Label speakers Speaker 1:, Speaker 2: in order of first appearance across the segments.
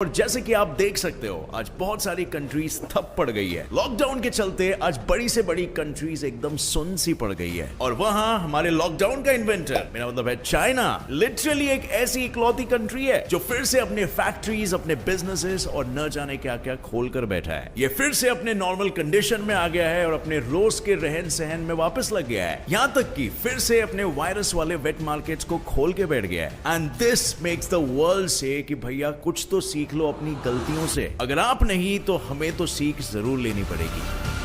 Speaker 1: और जैसे कि आप देख सकते हो आज बहुत सारी कंट्रीज ठप पड़ गई है। लॉकडाउन के चलते आज बड़ी से बड़ी कंट्रीज एकदम सुन सी पड़ गई है। और वहां हमारे लॉकडाउन का इन्वेंटर, मेरा मतलब है चाइना, लिटरली एक ऐसी इकलौती कंट्री है जो फिर से अपने फैक्ट्रीज, अपने बिजनेसेस और न जाने क्या क्या खोल कर बैठा है। ये फिर से अपने नॉर्मल कंडीशन में आ गया है और अपने रोज के रहन सहन में वापस लग गया है। यहाँ तक कि फिर से अपने वायरस वाले वेट मार्केट्स को खोल के बैठ गया है। And this makes the world से कि भैया कुछ तो सीख लो अपनी गलतियों से। अगर आप नहीं तो हमें तो सीख जरूर लेनी पड़ेगी।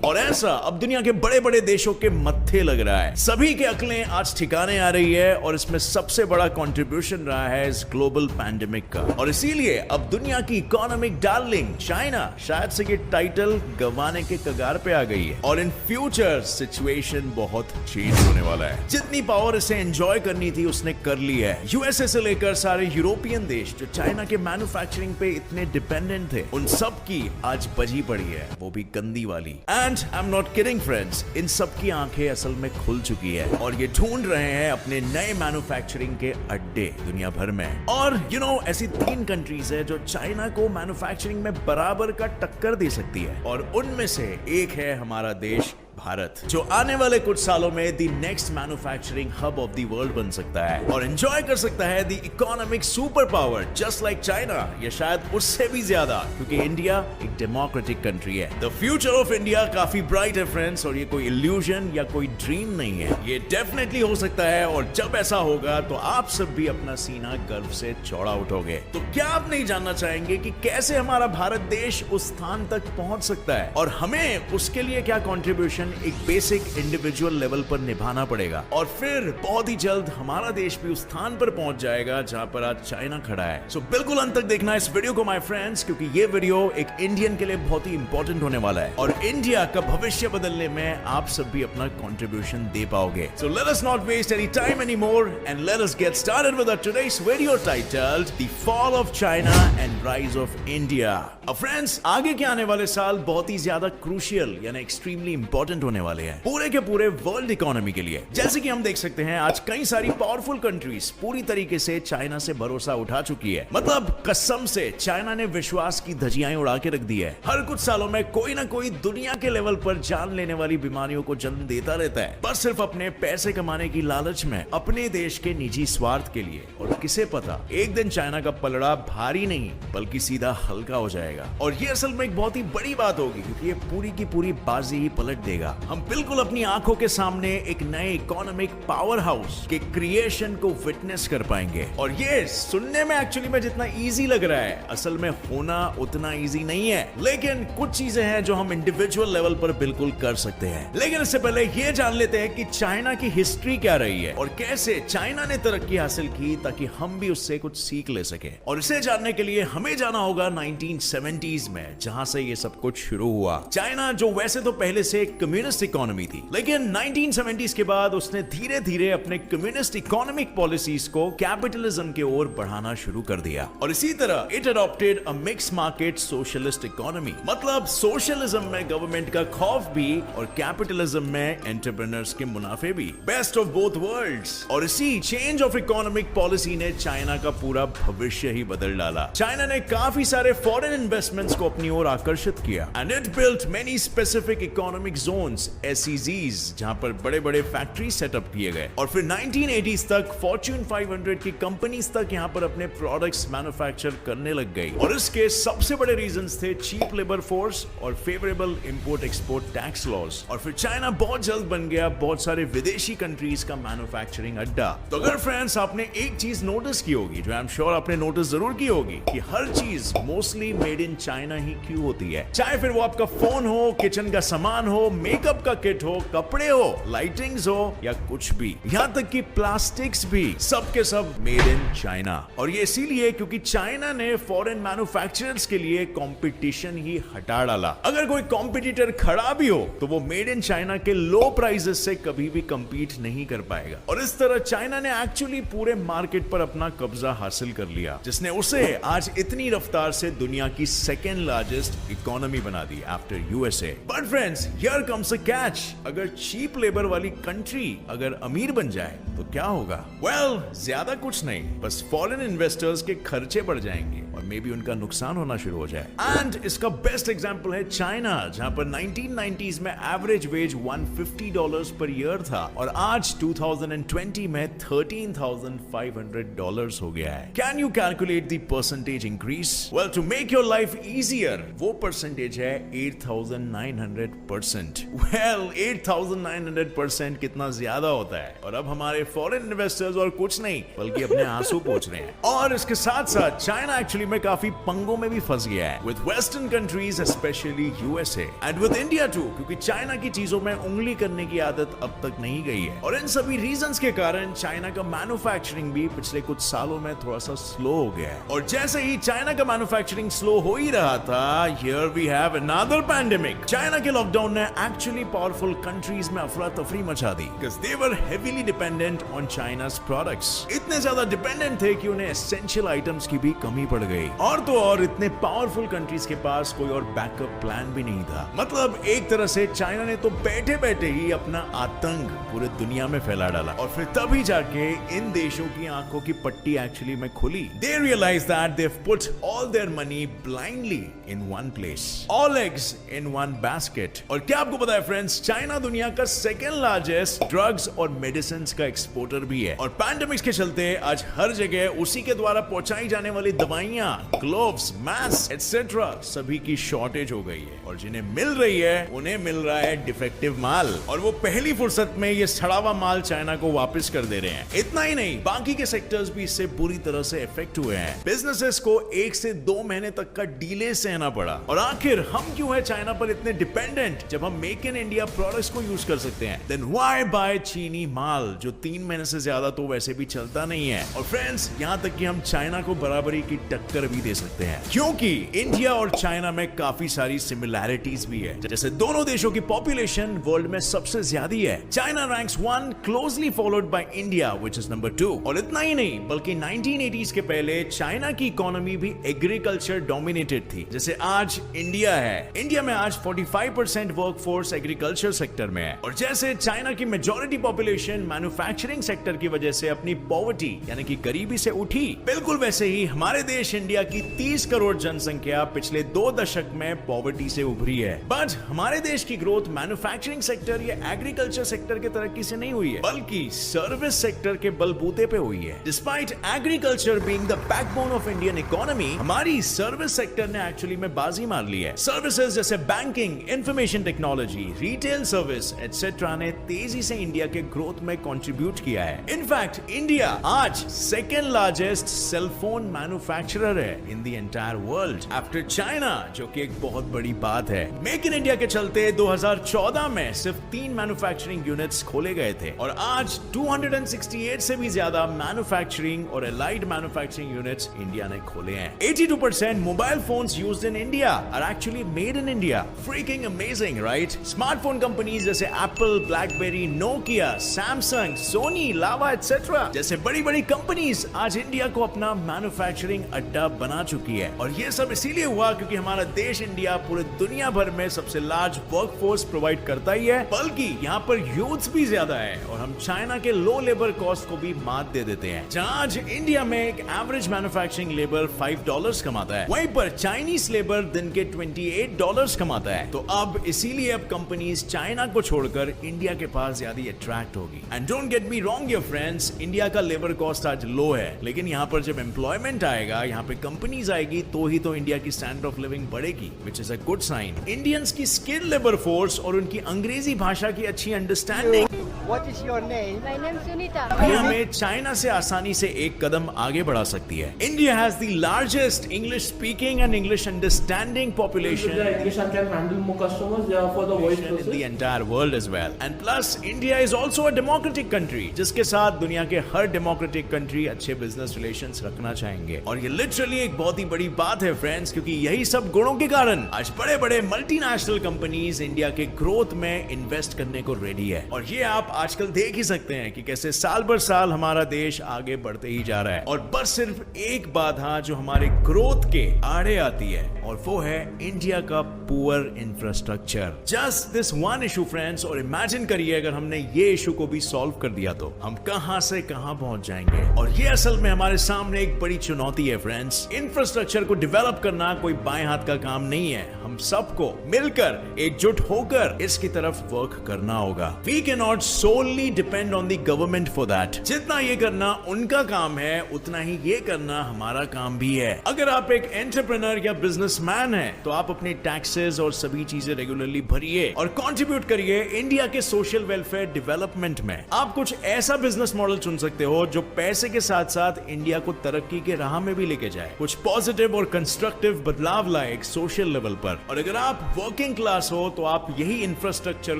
Speaker 1: और ऐसा अब दुनिया के बड़े बड़े देशों के मत्थे लग रहा है। सभी के अकलें आज ठिकाने आ रही है और इसमें सबसे बड़ा कंट्रीब्यूशन रहा है इस ग्लोबल पैंडेमिक का। और इसीलिए अब दुनिया की इकोनॉमिक डार्लिंग चाइना शायद से ये टाइटल गंवाने के कगार पे आ गई है। और इन फ्यूचर सिचुएशन बहुत चेंज होने वाला है। जितनी पावर इसे एंजॉय करनी थी उसने कर ली है। यूएसए से लेकर सारे यूरोपियन देश जो चाइना के मैन्युफैक्चरिंग पे इतने डिपेंडेंट थे, उन सब की आज बजी पड़ी है, वो भी गंदी वाली। And I'm not kidding friends, इन सब की आंखें असल में खुल चुकी है और ये ढूंढ रहे हैं अपने नए मैन्युफैक्चरिंग के अड्डे दुनिया भर में। और ऐसी 3 कंट्रीज है जो चाइना को मैन्युफैक्चरिंग में बराबर का टक्कर दे सकती है और उनमें से एक है हमारा देश भारत, जो आने वाले कुछ सालों में the next manufacturing hub of the world बन सकता है और एंजॉय कर सकता है the economic super power just like China, या शायद उससे भी ज्यादा, क्योंकि इंडिया एक डेमोक्रेटिक कंट्री है। द फ्यूचर ऑफ इंडिया काफी ब्राइट है फ्रेंड्स, और ये कोई इल्यूजन या कोई ड्रीम नहीं है, ये डेफिनेटली हो सकता है। और जब ऐसा होगा तो आप सब भी अपना सीना गर्व से चौड़ा उठोगे। तो क्या आप नहीं जानना चाहेंगे कि कैसे हमारा भारत देश उस स्थान तक पहुंच सकता है और हमें उसके लिए क्या कॉन्ट्रीब्यूशन एक बेसिक इंडिविजुअल लेवल पर निभाना पड़ेगा। और फिर बहुत ही जल्द हमारा देश भी उस स्थान पर पहुंच जाएगा जहां पर आज चाइना खड़ा है। सो बिल्कुल अंत तक देखना इस वीडियो को माय फ्रेंड्स, क्योंकि ये वीडियो एक इंडियन के लिए बहुत ही इंपॉर्टेंट होने वाला है और इंडिया का भविष्य बदलने में आप सब भी अपना कंट्रीब्यूशन दे पाओगे। So let us not waste any time anymore and let us get started with today's video titled the fall of China and rise of India. अब फ्रेंड्स, आगे के आने वाले साल बहुत ही ज्यादा क्रूशियल यानी एक्सट्रीमली इंपॉर्टेंट होने वाले हैं पूरे के पूरे वर्ल्ड इकोनॉमी के लिए। जैसे कि हम देख सकते हैं आज कई सारी पावरफुल कंट्रीज पूरी तरीके से चाइना से भरोसा उठा चुकी है। मतलब कसम से चाइना ने विश्वास की धज्जियां उड़ा के रख दी है। हर कुछ सालों में कोई ना कोई दुनिया के लेवल पर जान लेने वाली बीमारियों को जन्म देता रहता है, बस सिर्फ अपने पैसे कमाने की लालच में, अपने देश के निजी स्वार्थ के लिए। और किसे पता एक दिन चाइना का पलड़ा भारी नहीं बल्कि सीधा हल्का हो जाएगा। और ये असल में एक बहुत ही बड़ी बात होगी, क्योंकि ये पूरी की पूरी बाजी ही पलट देगा। हम बिल्कुल अपनी आंखों के सामने एक नए इकोनॉमिक पावर हाउस के क्रिएशन को विटनेस कर पाएंगे। और ये सुनने में एक्चुअली में जितना इजी लग रहा है, असल में होना उतना इजी नहीं है। लेकिन कुछ चीजें हैं जो हम इंडिविजुअल लेवल पर बिल्कुल कर सकते हैं। लेकिन इससे पहले ये जान लेते हैं कि चाइना की हिस्ट्री क्या रही है और कैसे चाइना ने तरक्की हासिल की, ताकि हम भी उससे कुछ सीख ले सके। और इसे जानने के लिए हमें जाना होगा 1970s में, जहां से ये सब कुछ शुरू हुआ। चाइना जो वैसे तो पहले से कम्युनिस्ट इकोनॉमी थी, लेकिन 1970s के बाद उसने धीरे धीरे अपने कम्युनिस्ट इकोनॉमिक पॉलिसीज को कैपिटलिज्म के ओर बढ़ाना शुरू कर दिया। और इसी तरह it adopted a mix market socialist economy. मतलब सोशलिज्म में गवर्नमेंट का खौफ भी और कैपिटलिज्म में एंटरप्रेन्योर्स के मुनाफे भी, बेस्ट ऑफ बोथ वर्ल्ड्स। और इसी चेंज ऑफ इकोनॉमिक पॉलिसी ने चाइना का पूरा भविष्य ही बदल डाला। चाइना ने काफी सारे फॉरेन इन्वेस्टमेंट्स को अपनी ओर आकर्षित किया and it built many specific economic zones, SEZs, जहां पर बड़े बड़े फैक्ट्री सेटअप किए गए। और फिर 1980s तक फॉर्च्यून 500 की कंपनीज तक यहां पर अपने प्रोडक्ट्स मैन्युफैक्चर करने लग गई। और इसके सबसे बड़े रीजंस थे चीप लेबर फोर्स और favourable import export tax laws. और फिर चाइना बहुत जल्द बन गया बहुत सारे विदेशी कंट्रीज का मैन्युफैक्चरिंग अड्डा। तो अगर फ्रेंड्स आपने एक चीज नोटिस की होगी, जो आई एम श्योर आपने नोटिस जरूर की होगी, कि हर चीज मोस्टली मेड इन चाइना ही क्यों होती है। चाहे फिर वो आपका फोन हो, किचन का सामान हो, मेकअप का किट हो, कपड़े हो, लाइटिंग्स हो या कुछ भी, यहाँ तक कि प्लास्टिक्स भी, सब के सब मेड इन चाइना। और ये इसीलिए क्योंकि चाइना ने फॉरेन मैन्युफैक्चरर्स के लिए कंपटीशन ही हटा डाला। अगर कोई कॉम्पिटिटर खड़ा भी हो तो वो मेड इन चाइना के लो प्राइसेस से कभी भी कंपीट नहीं कर पाएगा। और इस तरह चाइना ने एक्चुअली पूरे मार्केट पर अपना कब्जा हासिल कर लिया, जिसने उसे आज इतनी रफ्तार से दुनिया की सेकेंड लार्जेस्ट इकोनॉमी बना दी after USA. But friends, here comes comes a catch, अगर चीप लेबर वाली कंट्री अगर अमीर बन जाए तो क्या होगा? वेल, ज्यादा कुछ नहीं, बस फॉरेन इन्वेस्टर्स के खर्चे बढ़ जाएंगे और मे बी उनका नुकसान होना शुरू हो जाए। एंड इसका बेस्ट एग्जांपल है चाइना, जहां पर 1990s में एवरेज वेज $150 पर ईयर था और आज 2020 में $13,500 हो गया है। Can you calculate the percentage increase? Well, to make your life easier, वो परसेंटेज है 8,900%। वेल, 8,900% कितना ज्यादा होता है, और अब हमारे फॉरेन इन्वेस्टर्स और कुछ नहीं बल्कि अपने आंसू पोंछ रहे हैं। और इसके साथ साथ चाइना एक्चुअली में काफी पंगों में भी फंस गया है with western countries, especially USA and with India too, क्योंकि चाइना की चीजों में उंगली करने की आदत अब तक नहीं गई है। और इन सभी रीजंस के कारण चाइना का मैन्युफैक्चरिंग भी पिछले कुछ सालों में थोड़ा सा स्लो हो गया है। और जैसे ही चाइना का मैन्युफैक्चरिंग स्लो हो ही रहा था, here we have another pandemic. China के लॉकडाउन ने एक्चुअली पावरफुल कंट्रीज में अफरा तफरी मचा दी, because they were heavily dependent on China's products. इतने ज्यादा डिपेंडेंट थे कि उन्हें एसेंशियल आइटम्स की भी कमी पड़ गई। और तो और इतने पावरफुल कंट्रीज के पास कोई और बैकअप प्लान भी नहीं था। मतलब एक तरह से चाइना ने तो बैठे बैठे ही अपना आतंक पूरे दुनिया में फैला डाला, और फिर तभी जाके इन देशों की आंखों की पट्टी एक्चुअली में खुली। They realized that they've put all their money blindly in one place, all eggs in one basket। और क्या आपको पता है फ्रेंड्स, चाइना दुनिया का सेकेंड लार्जेस्ट ड्रग्स और मेडिसिन का एक्सपोर्टर भी है। और पैंडेमिक्स के चलते आज हर जगह उसी के द्वारा पहुंचाई जाने वाली दवाइयां, ग्लोव्स, मास्क एटसेट्रा सभी की शॉर्टेज हो गई है, और जिन्हें मिल रही है उन्हें मिल रहा है डिफेक्टिव माल, और वो पहली फुर्सत में ये सड़ा हुआ माल चाइना को वापस कर दे रहे हैं। इतना ही नहीं, बाकी के सेक्टर्स भी इससे बुरी तरह से इफेक्ट हुए हैं। बिजनेसेस को 1 से 2 महीने तक का डीले सहना पड़ा। और आखिर हम क्यों है चाइना पर इतने डिपेंडेंट, जब हम मेक इन इंडिया प्रोडक्ट्स को यूज कर सकते हैं? देन व्हाई बाय चीनी माल जो 3 महीने से ज्यादा तो वैसे भी चलता नहीं है। और फ्रेंड्स, यहां तक कि हम चाइना को बराबरी की टक्कर भी दे सकते हैं, क्योंकि इंडिया और चाइना में काफी सारी सिमिलैरिटीज भी है। जैसे दोनों देशों की पॉपुलेशन वर्ल्ड में सबसे ज्यादा है। China ranks 1, closely followed by India which is number 2। और इतना ही नहीं, बल्कि 1980s के पहले चाइना की इकोनॉमी भी एग्रीकल्चर डोमिनेटेड थी, जैसे आज इंडिया है। इंडिया में आज 45% वर्कफोर्स एग्रीकल्चर सेक्टर में है। और जैसे चाइना की मेजॉरिटी पॉपुलेशन मैन्युफैक्चरिंग सेक्टर की वजह से अपनी पॉवर्टी यानी कि गरीबी से उठी, बिल्कुल वैसे ही हमारे देश इंडिया की 30 करोड़ जनसंख्या पिछले 2 दशक में पॉवर्टी से उभरी है। बट हमारे देश की ग्रोथ मैन्युफैक्चरिंग सेक्टर या एग्रीकल्चर सेक्टर के तरक्की से नहीं हुई है, बल्कि सर्विस सेक्टर के बलबूते पे हुई है। Despite agriculture being the backbone of Indian economy, हमारी सर्विस सेक्टर ने एक्चुअली में बाजी मार ली है। सर्विसेज जैसे banking, information technology, retail service etcetera ने तेजी से इंडिया के ग्रोथ में कंट्रीब्यूट किया है। इनफैक्ट इंडिया आज सेकेंड लार्जेस्ट सेलफोन मैन्युफैक्चरर है in the entire world after China, जो कि एक बहुत बड़ी बात है। मेक इन इंडिया के चलते 2014 में सिर्फ 3 मैन्युफैक्चरिंग यूनिट्स खोले गए थे, और आज 268 से भी ज्यादा मैन्युफैक्चरिंग और एलाइड मैन्युफैक्चरिंग यूनिट्स इंडिया ने खोले हैं। 82% mobile phones used in India are actually made in India. Freaking amazing, right? Smartphone companies जैसे Apple, BlackBerry, Nokia, Samsung, Sony, Lava etcetera जैसे बड़ी बड़ी कंपनीज आज इंडिया को अपना मैन्युफैक्चरिंग अड्डा बना चुकी है। और ये सब इसीलिए हुआ क्योंकि हमारा देश इंडिया पूरे दुनिया भर में सबसे लार्ज वर्कफोर्स प्रोवाइड करता ही है, बल्कि यहाँ पर यूथ्स भी ज्यादा है, और हम चाइना के लो लेबर कॉस्ट को भी मात दे देते हैं। जहाँ आज इंडिया में एक एवरेज मैन्युफैक्चरिंग लेबर $5 कमाता है, वहीं पर चाइनीज लेबर दिन के $28 कमाता है। तो अब इसीलिए अब कंपनीज चाइना को छोड़कर इंडिया के पास ज्यादा अट्रैक्ट होगी। And don't get me wrong your friends, India का लेबर कॉस्ट आज लो है, लेकिन यहाँ पर जब एम्प्लॉयमेंट आएगा, यहाँ पे कंपनीज आएगी, तो ही तो इंडिया की स्टैंडर्ड ऑफ लिविंग बढ़ेगी, which is a good sign. Indians की स्किल लेबर फोर्स और उनकी अंग्रेजी भाषा की अच्छी understanding
Speaker 2: What is your name?
Speaker 3: My name is Sunita.
Speaker 1: भी हमें चाइना से आसानी से एक कदम आगे बढ़ा सकती है। India has the largest English speaking and English understanding population
Speaker 4: English and can handle more customers. They are for the voice
Speaker 1: in the
Speaker 4: process.
Speaker 1: entire world as well. And plus, India is also a democratic country, जिसके साथ दुनिया के हर democratic country अच्छे business relations रखना चाहेंगे। और ये literally एक बहुत ही बड़ी बात है फ्रेंड्स, क्योंकि यही सब गुणों के कारण आज बड़े बड़े मल्टीनेशनल कंपनीज इंडिया के ग्रोथ में इन्वेस्ट करने को रेडी है। और ये आप आजकल देख ही सकते हैं कि कैसे साल भर साल हमारा देश आगे बढ़ते ही जा रहा है, और बस सिर्फ एक बाधा जो हमारे ग्रोथ के आड़े आती है, और वो है इंडिया का poor infrastructure. Just this one issue friends, और इमेजिन करिए अगर हमने ये इशू को भी सॉल्व कर दिया तो हम कहां से कहां पहुंच जाएंगे। और ये असल में हमारे सामने एक बड़ी चुनौती है फ्रेंड्स। इंफ्रास्ट्रक्चर को डेवलप करना कोई बाएं हाथ का काम नहीं है, हम सबको मिलकर एकजुट होकर इसकी तरफ वर्क करना होगा। We can not solely depend on the government for that. जितना ये करना उनका काम है, उतना ही ये करना हमारा काम भी है। अगर आप एक एंटरप्रेन्योर या बिजनेसमैन हैं, तो आप अपने टैक्सेस और सभी चीजें रेगुलरली भरिए और कंट्रीब्यूट करिए इंडिया के सोशल वेलफेयर डेवलपमेंट में। आप कुछ ऐसा बिजनेस मॉडल चुन सकते हो जो पैसे के साथ साथ इंडिया को तरक्की के राह में भी लेके जाए, कुछ पॉजिटिव और कंस्ट्रक्टिव बदलाव लाए एक सोशल लेवल पर। और अगर आप वर्किंग क्लास हो तो आप यही इंफ्रास्ट्रक्चर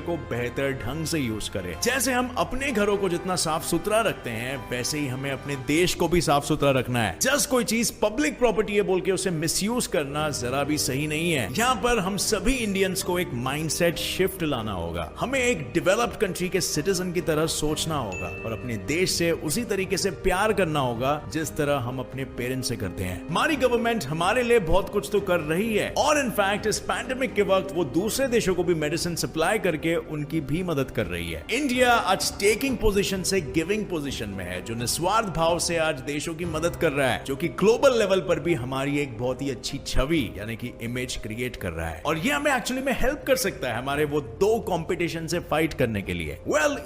Speaker 1: को बेहतर ढंग से यूज करें। जैसे हम अपने घरों को जितना साफ सुथरा रखते हैं, वैसे ही हमें अपने देश को भी साफ सुथरा रखना है। जस्ट कोई चीज पब्लिक प्रॉपर्टी है बोल के उसे मिसयूज करना जरा भी सही नहीं है। यहाँ पर हम सभी इंडियंस को एक माइंडसेट शिफ्ट लाना होगा। हमें एक डेवलप्ड कंट्री के सिटीजन की तरह सोचना होगा और अपने देश से उसी तरीके से प्यार करना होगा जिस तरह हम अपने पेरेंट्स से करते हैं। हमारी गवर्नमेंट हमारे लिए बहुत कुछ तो कर रही है, और इनफैक्ट इस पैंडेमिक के वक्त वो दूसरे देशों को भी मेडिसिन सप्लाई करके उनकी भी मदद कर रही है। इंडिया आज टेकिंग पोजीशन से गिविंग पोजीशन में है, जो निस्वार्थ भाव से आज देशों की मदद कर रहा है, जो कि ग्लोबल लेवल पर भी हमारी एक बहुत ही अच्छी छवि यानी कि इमेज क्रिएट कर रहा है। और ये हमें एक्चुअली में हेल्प कर सकता है हमारे वो दो कंपटीशन से फाइट करने के लिए।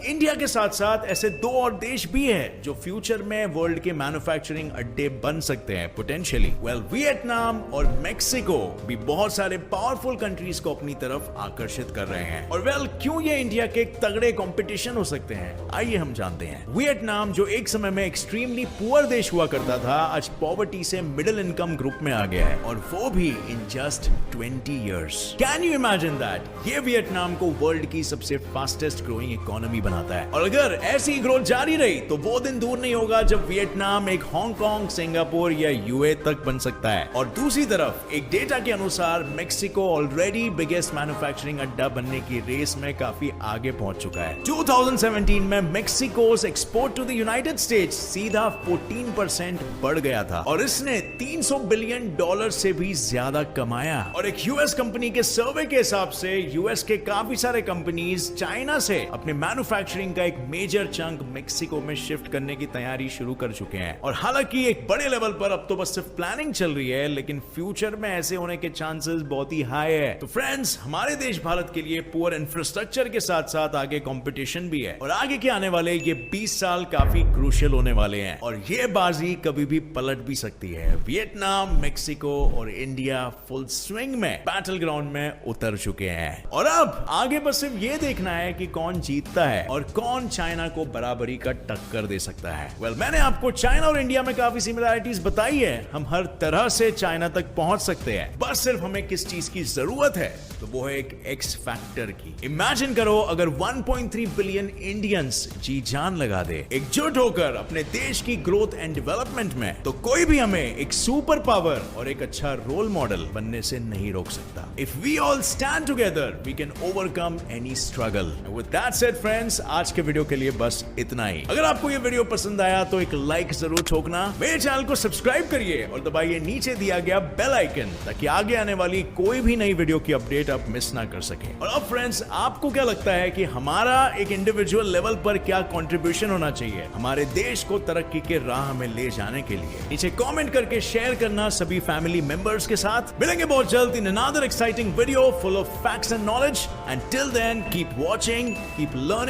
Speaker 1: इंडिया के साथ साथ ऐसे दो और देश भी है जो फ्यूचर में वर्ल्ड के मैन्युफैक्चरिंग अड्डे बन सकते हैं पोटेंशियली। वियतनाम और मेक्सिको भी बहुत सारे पावरफुल कंट्रीज को अपनी तरफ आकर्षित कर रहे हैं। और क्यों ये इंडिया के एक तगड़े कंपटीशन हो सकते हैं, आइए हम जानते हैं। वियतनाम जो एक समय में एक्सट्रीमली पुअर देश हुआ करता था, आज पॉवर्टी से मिडिल इनकम ग्रुप में आ गया है, और वो भी in just 20 years. Can you imagine that? ये वियतनाम को वर्ल्ड की सबसे फास्टेस्ट ग्रोइंग इकोनॉमी बनाता है। और अगर ऐसी ग्रोथ जारी रही तो वो दिन दूर नहीं होगा जब वियतनाम एक हांगकांग, सिंगापुर या यूए तक बन सकता है। और दूसरी तरफ एक डेटा के अनुसार मेक्सिको ऑलरेडी बिगेस्ट मैन्युफैक्चरिंग अड्डा बनने की रेस में काफी आगे पहुंच चुका है। 2017 में Mexico's export to the United States सीधा 14% बढ़ गया था, और इसने $300 बिलियन से भी ज्यादा कमाया। और एक यूएस कंपनी के सर्वे के हिसाब से यूएस के काफी सारे कंपनीज चाइना से अपने मैन्युफैक्चरिंग का एक मेजर चंक मेक्सिको में शिफ्ट करने की तैयारी शुरू कर चुके हैं। और हालांकि एक बड़े लेवल पर अब तो बस सिर्फ प्लानिंग चल रही है, लेकिन फ्यूचर में ऐसे होने के चांसेस बहुत ही हाई है। तो फ्रेंड्स, हमारे देश भारत के लिए पुअर इंफ्रास्ट्रक्चर के साथ साथ आगे कंपटीशन भी है, और आगे के आने वाले ये 20 साल काफी क्रूशियल होने वाले हैं, और ये बाजी कभी भी पलट भी सकती है। वियतनाम, मेक्सिको और इंडिया फुल स्विंग में बैटल ग्राउंड में उतर चुके हैं, और अब आगे बस सिर्फ ये देखना है कि कौन जीतता है और कौन चाइना को बराबरी का टक्कर दे सकता है। मैंने आपको चाइना और इंडिया में काफी सिमिलरिटीज बताई है। हम हर तरह से चाइना तक पहुंच सकते हैं, बस सिर्फ हमें किस चीज की जरूरत है, तो वो है एक एक्स फैक्टर की। इमेजिन करो अगर 1.3 बिलियन इंडियंस जी जान लगा दे एकजुट होकर अपने देश की ग्रोथ एंड डेवलपमेंट में, तो कोई भी हमें एक सुपर पावर और एक अच्छा रोल मॉडल बनने से नहीं रोक सकता। If we all stand together we can overcome any struggle. With that said friends, आज के वीडियो के लिए बस इतना ही। अगर आपको ये वीडियो पसंद आया तो एक लाइक जरूर ठोकना, मेरे चैनल को सब्सक्राइब करिए और दबाइए नीचे दिया गया बेल आइकन, ताकि आगे आने वाली कोई भी नई वीडियो की अपडेट आप मिस ना कर सके। और अब फ्रेंड्स, आपको क्या लगता है कि हमारा एक इंडिविजुअल लेवल पर क्या कंट्रीब्यूशन होना चाहिए हमारे देश को तरक्की के राह में ले जाने के लिए? नीचे कमेंट करके शेयर करना सभी फैमिली मेंबर्स के साथ। मिलेंगे बहुत जल्द in another exciting video full of facts and knowledge, and till then keep watching, keep learning.